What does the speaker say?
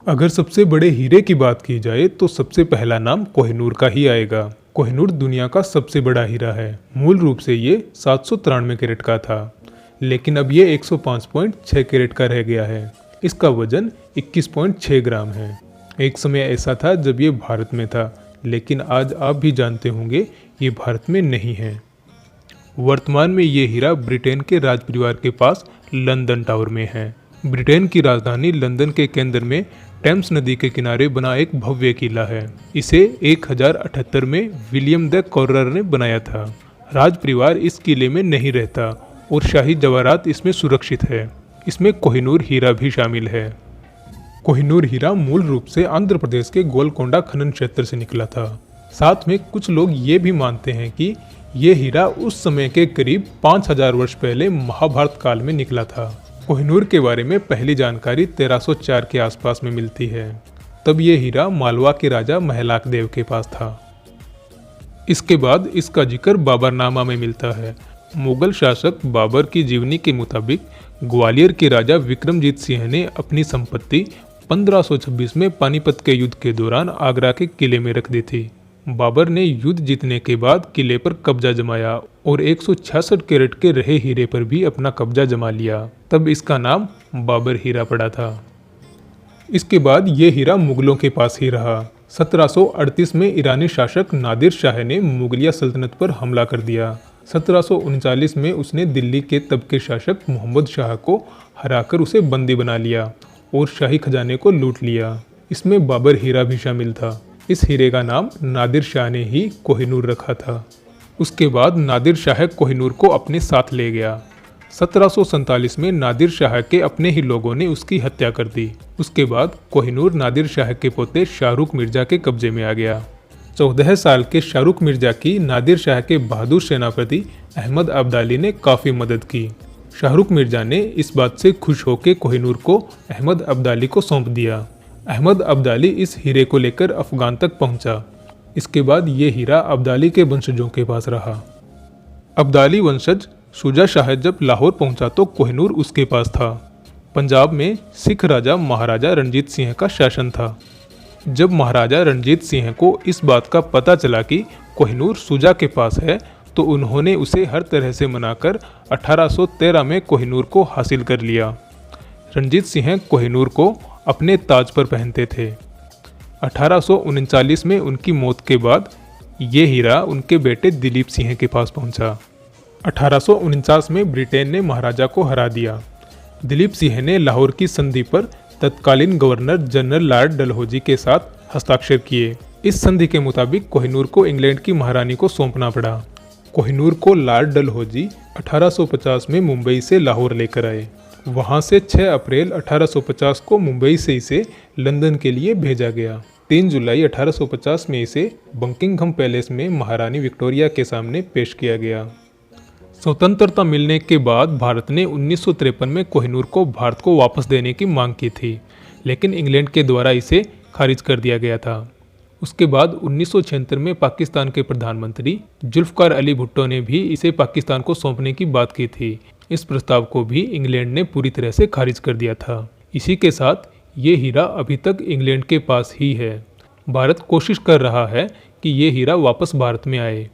अगर सबसे बड़े हीरे की बात की जाए तो सबसे पहला नाम कोहिनूर का ही आएगा। कोहिनूर दुनिया का सबसे बड़ा हीरा है। मूल रूप से ये 793 कैरेट का था, लेकिन अब ये 105.6 कैरेट का रह गया है। इसका वजन 21.6 ग्राम है। एक समय ऐसा था जब ये भारत में था, लेकिन आज आप भी जानते होंगे ये भारत में नहीं है। वर्तमान में ये हीरा ब्रिटेन के राज परिवार के पास लंदन टावर में है। ब्रिटेन की राजधानी लंदन के केंद्र में टेम्स नदी के किनारे बना एक भव्य किला है। इसे 1078 में विलियम द कॉरर ने बनाया था। राज परिवार इस किले में नहीं रहता और शाही जवाहरात इसमें सुरक्षित है। इसमें कोहिनूर हीरा भी शामिल है। कोहिनूर हीरा मूल रूप से आंध्र प्रदेश के गोलकोंडा खनन क्षेत्र से निकला था। साथ में कुछ लोग ये भी मानते हैं कि ये हीरा उस समय के करीब 5000 वर्ष पहले महाभारत काल में निकला था। कोहिनूर के बारे में पहली जानकारी 1304 के आसपास में मिलती है। तब ये हीरा मालवा के राजा महलाक देव के पास था। इसके बाद इसका जिक्र बाबरनामा में मिलता है। मुगल शासक बाबर की जीवनी के मुताबिक ग्वालियर के राजा विक्रमजीत सिंह ने अपनी संपत्ति 1526 में पानीपत के युद्ध के दौरान आगरा के किले में रख दी थी। बाबर ने युद्ध जीतने के बाद किले पर कब्जा जमाया और 166 कैरेट के रहे हीरे पर भी अपना कब्जा जमा लिया। तब इसका नाम बाबर हीरा पड़ा था। इसके बाद ये हीरा मुगलों के पास ही रहा। 1738 में ईरानी शासक नादिर शाह ने मुगलिया सल्तनत पर हमला कर दिया। 1739 में उसने दिल्ली के तब के शासक मोहम्मद शाह को हराकर उसे बंदी बना लिया और शाही खजाने को लूट लिया। इसमें बाबर हीरा भी शामिल था। इस हीरे का नाम नादिर शाह ने ही कोहिनूर रखा था। उसके बाद नादिर शाह कोहिनूर को अपने साथ ले गया। 1747 में नादिर शाह के अपने ही लोगों ने उसकी हत्या कर दी। उसके बाद कोहिनूर नादिर शाह के पोते शाहरुख मिर्जा के कब्जे में आ गया। 14 साल के शाहरुख मिर्जा की नादिर शाह के बहादुर सेनापति अहमद अब्दाली ने काफ़ी मदद की। शाहरुख मिर्जा ने इस बात से खुश होकर कोहिनूर को अहमद अब्दाली को सौंप दिया। अहमद अब्दाली इस हीरे को लेकर अफगान तक पहुंचा। इसके बाद ये हीरा अब्दाली के वंशजों के पास रहा। अब्दाली वंशज शुजा शाह जब लाहौर पहुंचा तो कोहिनूर उसके पास था। पंजाब में सिख राजा महाराजा रणजीत सिंह का शासन था। जब महाराजा रणजीत सिंह को इस बात का पता चला कि कोहिनूर शुजा के पास है, तो उन्होंने उसे हर तरह से मनाकर 1813 में कोहिनूर को हासिल कर लिया। रणजीत सिंह कोहिनूर को अपने ताज पर पहनते थे। 1839 में उनकी मौत के बाद ये हीरा उनके बेटे दिलीप सिंह के पास पहुंचा। 1849 में ब्रिटेन ने महाराजा को हरा दिया। दिलीप सिंह ने लाहौर की संधि पर तत्कालीन गवर्नर जनरल लॉर्ड डलहौजी के साथ हस्ताक्षर किए। इस संधि के मुताबिक कोहिनूर को इंग्लैंड की महारानी को सौंपना पड़ा। कोहिनूर को लॉर्ड डलहौजी 1850 में मुंबई से लाहौर लेकर आए। वहां से 6 अप्रैल 1850 को मुंबई से इसे लंदन के लिए भेजा गया। 3 जुलाई 1850 में इसे बकिंघम पैलेस में महारानी विक्टोरिया के सामने पेश किया गया। स्वतंत्रता मिलने के बाद भारत ने 1953 में कोहिनूर को भारत को वापस देने की मांग की थी, लेकिन इंग्लैंड के द्वारा इसे खारिज कर दिया गया था। उसके बाद 1976 में पाकिस्तान के प्रधानमंत्री जुल्फ़िकार अली भुट्टो ने भी इसे पाकिस्तान को सौंपने की बात की थी। इस प्रस्ताव को भी इंग्लैंड ने पूरी तरह से खारिज कर दिया था। इसी के साथ ये हीरा अभी तक इंग्लैंड के पास ही है। भारत कोशिश कर रहा है कि ये हीरा वापस भारत में आए।